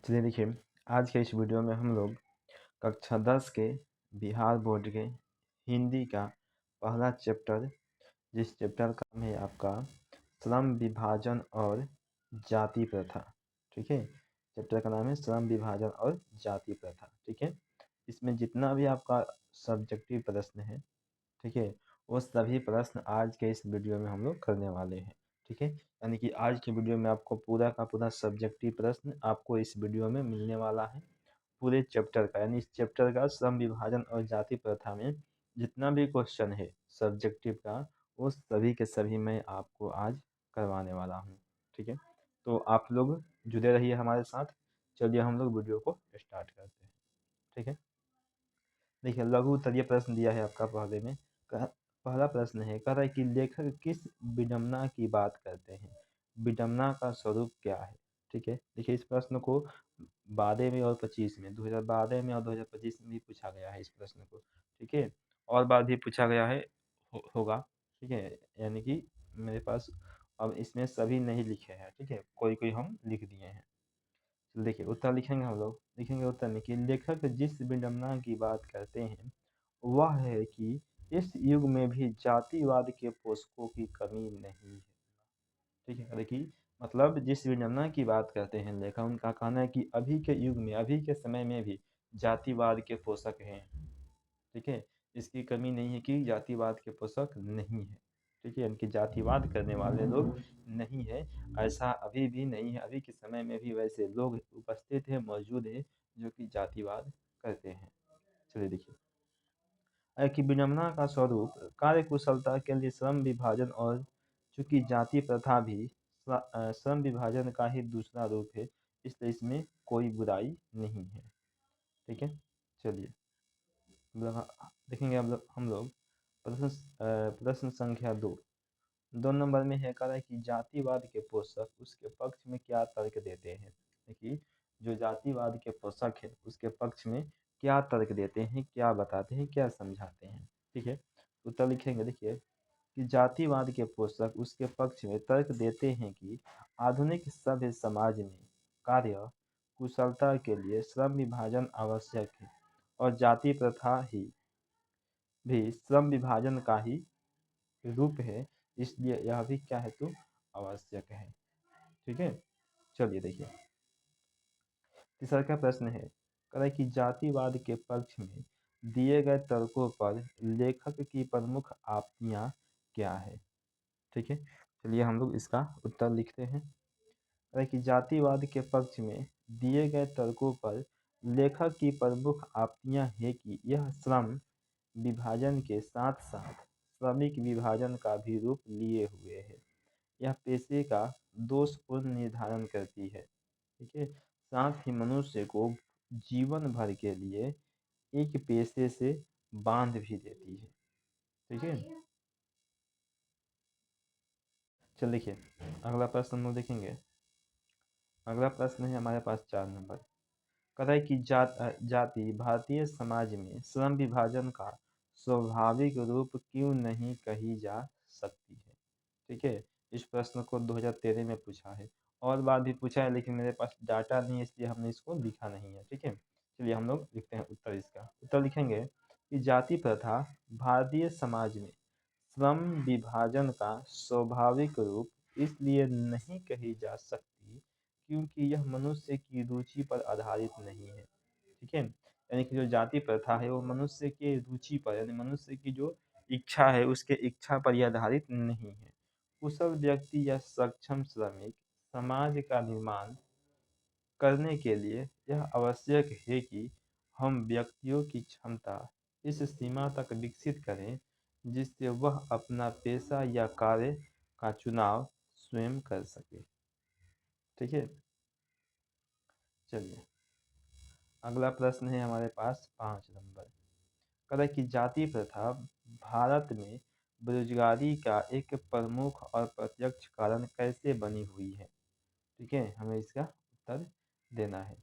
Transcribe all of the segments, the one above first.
चलिए देखिए, आज के इस वीडियो में हम लोग कक्षा 10 के बिहार बोर्ड के हिंदी का पहला चैप्टर, जिस चैप्टर का नाम है आपका श्रम विभाजन और जाति प्रथा। ठीक है, चैप्टर का नाम है श्रम विभाजन और जाति प्रथा। ठीक है, इसमें जितना भी आपका सब्जेक्टिव प्रश्न है, ठीक है, वो सभी प्रश्न आज के इस वीडियो में हम लोग करने वाले हैं। ठीक है, यानी कि आज के वीडियो में आपको पूरा का पूरा सब्जेक्टिव प्रश्न आपको इस वीडियो में मिलने वाला है, पूरे चैप्टर का। यानी इस चैप्टर का श्रम विभाजन और जाति प्रथा में जितना भी क्वेश्चन है सब्जेक्टिव का, वो सभी के सभी मैं आपको आज करवाने वाला हूँ। ठीक है, तो आप लोग जुड़े रहिए हमारे साथ। चलिए हम लोग वीडियो को स्टार्ट करते हैं। ठीक है, देखिए लघु उत्तरीय प्रश्न दिया है आपका पहले में। पहला प्रश्न है, कह रहा है कि लेखक किस विडंबना की बात करते हैं, विडंबना का स्वरूप क्या है। ठीक है, देखिए इस प्रश्न को 12 में और 25 में 2012 में और 2025 में भी पूछा गया है इस प्रश्न को। ठीक है, और बार भी पूछा गया है, होगा। ठीक है, यानी कि मेरे पास अब इसमें सभी नहीं लिखे हैं। ठीक है, कोई कोई हम लिख दिए हैं। देखिए उत्तर लिखेंगे, हम लोग लिखेंगे उत्तर में कि लेखक जिस विडंबना की बात करते हैं वह है कि इस युग में भी जातिवाद के पोषकों की कमी नहीं है। ठीक है, देखिए मतलब जिस विडंबना की बात करते हैं लेखक, उनका कहना है कि अभी के युग में, अभी के समय में भी जातिवाद के पोषक हैं। ठीक है, इसकी कमी नहीं है कि जातिवाद के पोषक नहीं है। ठीक है, इनकी जातिवाद करने वाले लोग नहीं है, ऐसा अभी भी नहीं है। अभी के समय में भी वैसे लोग उपस्थित हैं, मौजूद हैं, जो कि जातिवाद करते हैं। चलिए देखिए, कि विडंबना का स्वरूप कार्य कुशलता के लिए श्रम विभाजन, और चूंकि जाति प्रथा भी श्रम विभाजन का ही दूसरा रूप है, इसलिए इसमें कोई बुराई नहीं है। ठीक है, चलिए देखेंगे हम लोग प्रश्न संख्या 2 नंबर में है। कह रहा है कि जातिवाद के पोषक उसके पक्ष में क्या तर्क देते हैं। देखिए जो जातिवाद के पोषक है उसके पक्ष में क्या तर्क देते हैं, क्या बताते हैं, क्या समझाते हैं। ठीक है, उत्तर लिखेंगे। देखिए कि जातिवाद के पोषक उसके पक्ष में तर्क देते हैं कि आधुनिक सभ्य समाज में कार्य कुशलता के लिए श्रम विभाजन आवश्यक है, और जाति प्रथा ही भी श्रम विभाजन का ही रूप है, इसलिए यह भी क्या है तो आवश्यक है। ठीक है, चलिए देखिए तीसरा का प्रश्न है। कह रहा है कि जातिवाद के पक्ष में दिए गए तर्कों पर लेखक की प्रमुख आपत्तियां क्या है। ठीक है, चलिए हम लोग इसका उत्तर लिखते हैं। कह रहा है कि जातिवाद के पक्ष में दिए गए तर्कों पर लेखक की प्रमुख आपत्तियां है कि यह श्रम विभाजन के साथ साथ श्रमिक विभाजन का भी रूप लिए हुए है। यह पेशे का दोषपूर्ण निर्धारण करती है। ठीक है, साथ ही मनुष्य को जीवन भर के लिए एक पेशे से बांध भी देती है। ठीक है, चल देखिए अगला प्रश्न हम लोग देखेंगे। अगला प्रश्न है हमारे पास 4 नंबर। कह रहा है कि जाति भारतीय समाज में श्रम विभाजन का स्वाभाविक रूप क्यों नहीं कही जा सकती है। ठीक है, इस प्रश्न को 2013 में पूछा है, और बार भी पूछा है, लेकिन मेरे पास डाटा नहीं है इसलिए हमने इसको लिखा नहीं है। ठीक है, चलिए हम लोग लिखते हैं उत्तर। इसका उत्तर लिखेंगे कि जाति प्रथा भारतीय समाज में श्रम विभाजन का स्वाभाविक रूप इसलिए नहीं कही जा सकती क्योंकि यह मनुष्य की रुचि पर आधारित नहीं है। ठीक है, यानी कि जो जाति प्रथा है वो मनुष्य के रुचि पर, यानी मनुष्य की जो इच्छा है उसके इच्छा पर यह आधारित नहीं है। कुशल व्यक्ति या सक्षम श्रमिक समाज का निर्माण करने के लिए यह आवश्यक है कि हम व्यक्तियों की क्षमता इस सीमा तक विकसित करें जिससे वह अपना पेशा या कार्य का चुनाव स्वयं कर सके। ठीक है, चलिए अगला प्रश्न है हमारे पास 5 नंबर। कह रहा है कि जाति प्रथा भारत में बेरोजगारी का एक प्रमुख और प्रत्यक्ष कारण कैसे बनी हुई है। ठीक है, हमें इसका उत्तर देना है।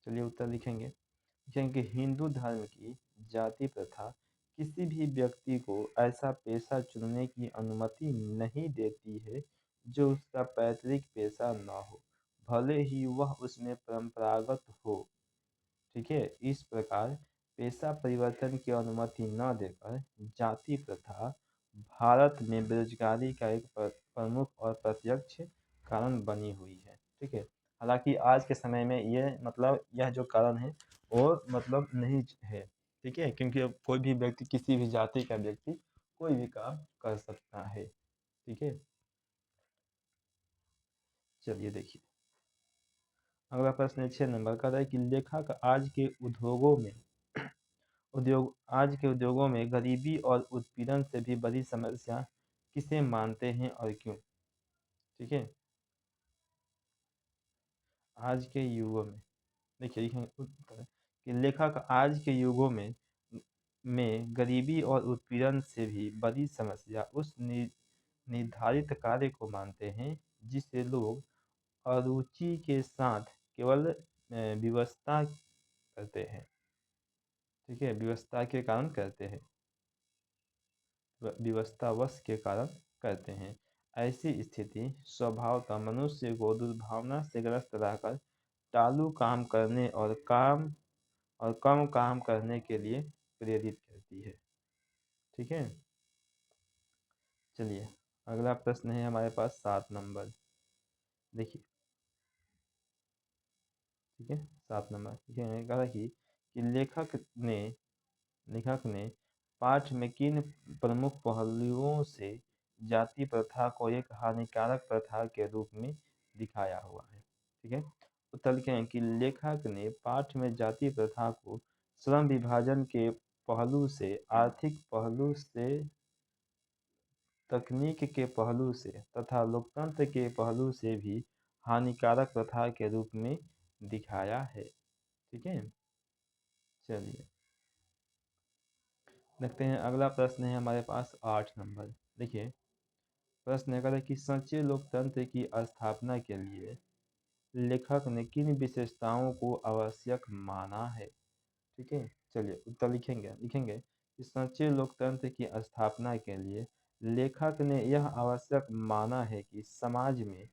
चलिए उत्तर लिखेंगे। लिखेंगे हिंदू धर्म की जाति प्रथा किसी भी व्यक्ति को ऐसा पेशा चुनने की अनुमति नहीं देती है जो उसका पैतृक पेशा न हो, भले ही वह उसमें परंपरागत हो। ठीक है, इस प्रकार पेशा परिवर्तन की अनुमति न देकर जाति प्रथा भारत में बेरोजगारी का एक प्रमुख और प्रत्यक्ष कारण बनी हुई है। ठीक है, हालांकि आज के समय में ये मतलब यह जो कारण है वो मतलब नहीं है। ठीक है, क्योंकि अब कोई भी व्यक्ति, किसी भी जाति का व्यक्ति कोई भी काम कर सकता है। ठीक है, चलिए देखिए अगला प्रश्न 6 नंबर का है कि लेखक आज के उद्योगों में गरीबी और उत्पीड़न से भी बड़ी समस्या किसे मानते हैं और क्यों। ठीक है, आज के युगों में देखिए उत्तर कि लेखक आज के युगों में गरीबी और उत्पीड़न से भी बड़ी समस्या उस निर्धारित कार्य को मानते हैं जिसे लोग अरुचि के साथ केवल व्यवस्था करते हैं। ठीक है, व्यवस्था के कारण करते हैं, व्यवस्थावश के कारण करते हैं। ऐसी स्थिति स्वभावतः मनुष्य को दुर्भावना से ग्रस्त रहकर टालू काम करने और कम काम करने के लिए प्रेरित करती है। ठीक है, चलिए अगला प्रश्न है हमारे पास 7 नंबर। देखिए, ठीक है 7 नंबर देखिए कहा कि लेखक ने पाठ में किन प्रमुख पहलुओं से जाति प्रथा को एक हानिकारक प्रथा के रूप में दिखाया हुआ है। ठीक है, उत्तर लिखे हैं कि लेखक ने पाठ में जाति प्रथा को श्रम विभाजन के पहलू से, आर्थिक पहलू से, तकनीक के पहलू से तथा लोकतंत्र के पहलू से भी हानिकारक प्रथा के रूप में दिखाया है। ठीक है, चलिए देखते हैं अगला प्रश्न है हमारे पास 8 नंबर। देखिए प्रश्न है कि सच्चे लोकतंत्र की स्थापना के लिए लेखक ने किन विशेषताओं को आवश्यक माना है। ठीक है, चलिए उत्तर लिखेंगे कि सच्चे लोकतंत्र की स्थापना के लिए लेखक ने यह आवश्यक माना है कि समाज में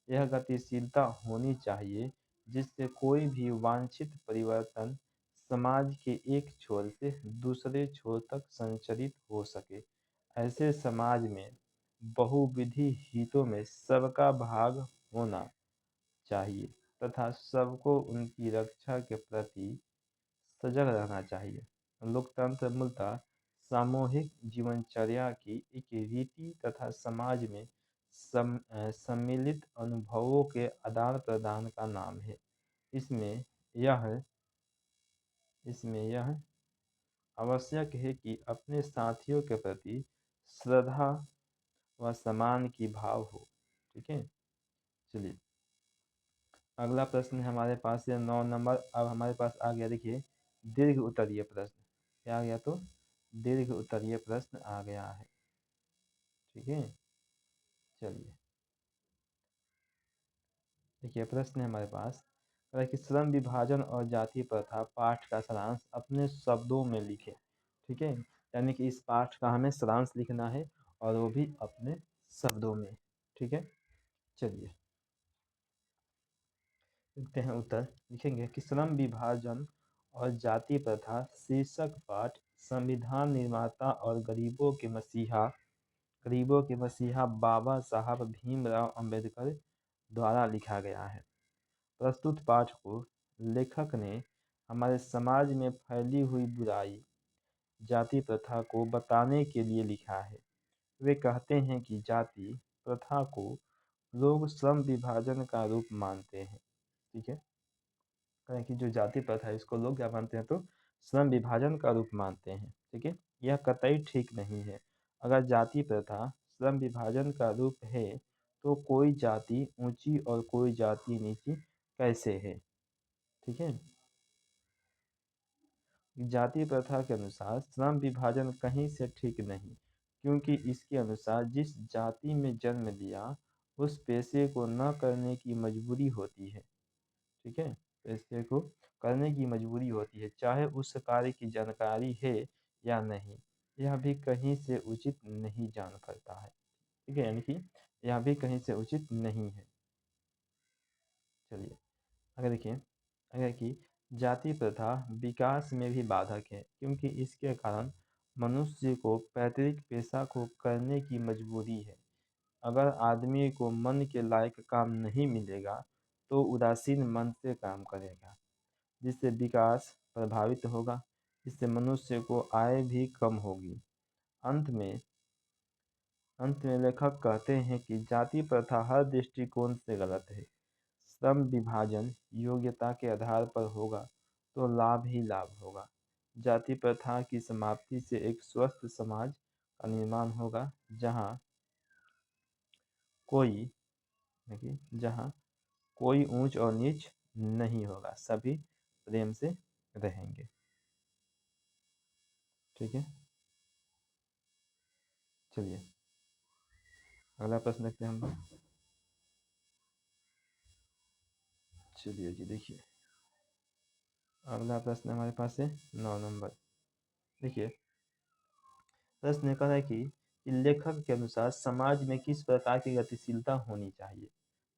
यह गतिशीलता होनी चाहिए जिससे कोई भी वांछित परिवर्तन समाज के एक छोर से दूसरे छोर तक संचरित हो सके। ऐसे समाज में बहुविधि हितों में सबका भाग होना चाहिए तथा सबको उनकी रक्षा के प्रति सजग रहना चाहिए। लोकतंत्र मूलतः सामूहिक जीवनचर्या की एक रीति तथा समाज में सम्मिलित अनुभवों के आदान प्रदान का नाम है। इसमें यह आवश्यक है कि अपने साथियों के प्रति श्रद्धा व सम्मान की भाव हो। ठीक है, चलिए अगला प्रश्न हमारे पास है 9 नंबर। अब हमारे पास आ गया देखिए दीर्घ उत्तरीय प्रश्न। क्या आ गया, तो दीर्घ उत्तरीय प्रश्न आ गया है। ठीक है, चलिए देखिए प्रश्न है हमारे पास कि श्रम विभाजन और जाति प्रथा पाठ का सारांश अपने शब्दों में लिखे। ठीक है, यानी कि इस पाठ का हमें सारांश लिखना है और वो भी अपने शब्दों में। ठीक है, चलिए लिखते हैं उत्तर। लिखेंगे कि श्रम विभाजन और जाति प्रथा शीर्षक पाठ संविधान निर्माता और गरीबों के मसीहा बाबा साहब भीमराव अंबेडकर द्वारा लिखा गया है। प्रस्तुत पाठ को लेखक ने हमारे समाज में फैली हुई बुराई जाति प्रथा को बताने के लिए लिखा है। वे कहते हैं कि जाति प्रथा को लोग श्रम विभाजन का रूप मानते हैं। ठीक है, कहें कि जो जाति प्रथा है इसको लोग क्या मानते हैं, तो श्रम विभाजन का रूप मानते हैं। ठीक है, यह कतई ठीक नहीं है। अगर जाति प्रथा श्रम विभाजन का रूप है तो कोई जाति ऊंची और कोई जाति नीची कैसे है। ठीक है, जाति प्रथा के अनुसार श्रम विभाजन कहीं से ठीक नहीं, क्योंकि इसके अनुसार जिस जाति में जन्म लिया उस पेशे को न करने की मजबूरी होती है। ठीक है, पेशे को करने की मजबूरी होती है, चाहे उस कार्य की जानकारी है या नहीं। यह भी कहीं से उचित नहीं जान पड़ता है। ठीक है, यानी कि यह भी कहीं से उचित नहीं है। चलिए अगर देखिए, अगर कि जाति प्रथा विकास में भी बाधक है, क्योंकि इसके कारण मनुष्य को पैतृक पेशा को करने की मजबूरी है। अगर आदमी को मन के लायक काम नहीं मिलेगा तो उदासीन मन से काम करेगा, जिससे विकास प्रभावित होगा। इससे मनुष्य को आय भी कम होगी। अंत में अंत में लेखक कहते हैं कि जाति प्रथा हर दृष्टिकोण से गलत है। श्रम विभाजन योग्यता के आधार पर होगा तो लाभ ही लाभ होगा। जाति प्रथा की समाप्ति से एक स्वस्थ समाज का निर्माण होगा, जहाँ कोई देखिए जहाँ कोई ऊंच और नीच नहीं होगा, सभी प्रेम से रहेंगे। ठीक है, चलिए अगला प्रश्न देखते हैं हम लोग। चलिए जी देखिए, अगला प्रश्न हमारे पास है 9 नंबर। देखिए प्रश्न ये कह रहा है कि लेखक के अनुसार समाज में किस प्रकार की गतिशीलता होनी चाहिए।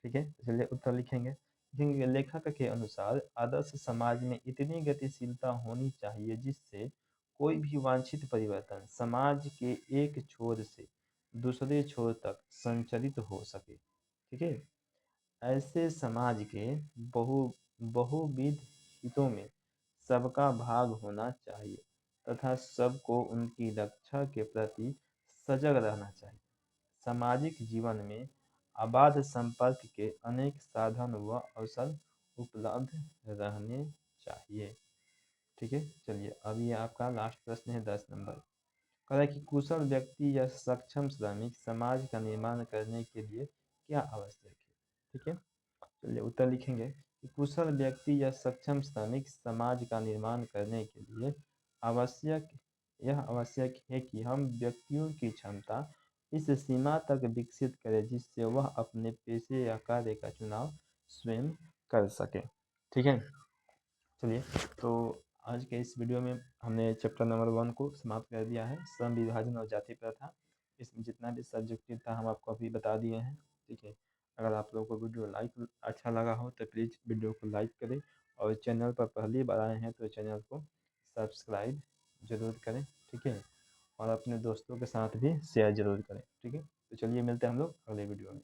ठीक है, चलिए उत्तर लिखेंगे। लिखेंगे लेखक के अनुसार आदर्श समाज में इतनी गतिशीलता होनी चाहिए जिससे कोई भी वांछित परिवर्तन समाज के एक छोर से दूसरे छोर तक संचरित हो सके। ठीक है, ऐसे समाज के बहु बहुविध हितों में सबका भाग होना चाहिए तथा सबको उनकी रक्षा के प्रति सजग रहना चाहिए। सामाजिक जीवन में अबाध संपर्क के अनेक साधन व अवसर उपलब्ध रहने चाहिए। ठीक है, चलिए अब ये आपका लास्ट प्रश्न है 10 नंबर। कह रहा है कि कुशल व्यक्ति या सक्षम श्रमिक समाज का निर्माण करने के लिए क्या आवश्यक है। ठीक है, चलिए उत्तर लिखेंगे कि कुशल व्यक्ति या सक्षम श्रमिक समाज का निर्माण करने के लिए आवश्यक यह आवश्यक है कि हम व्यक्तियों की क्षमता इस सीमा तक विकसित करें जिससे वह अपने पेशे या कार्य का चुनाव स्वयं कर सके। ठीक है, चलिए तो आज के इस वीडियो में हमने चैप्टर नंबर 1 को समाप्त कर दिया है, श्रम विभाजन और जाति प्रथा। इसमें जितना भी सब्जेक्टिव था हम आपको अभी बता दिए हैं। ठीक है, अगर आप लोगों को वीडियो अच्छा लगा हो तो प्लीज़ वीडियो को लाइक करें, और चैनल पर पहली बार आए हैं तो चैनल को सब्सक्राइब जरूर करें। ठीक है, और अपने दोस्तों के साथ भी शेयर जरूर करें। ठीक है, तो चलिए मिलते हैं हम लोग अगले वीडियो में।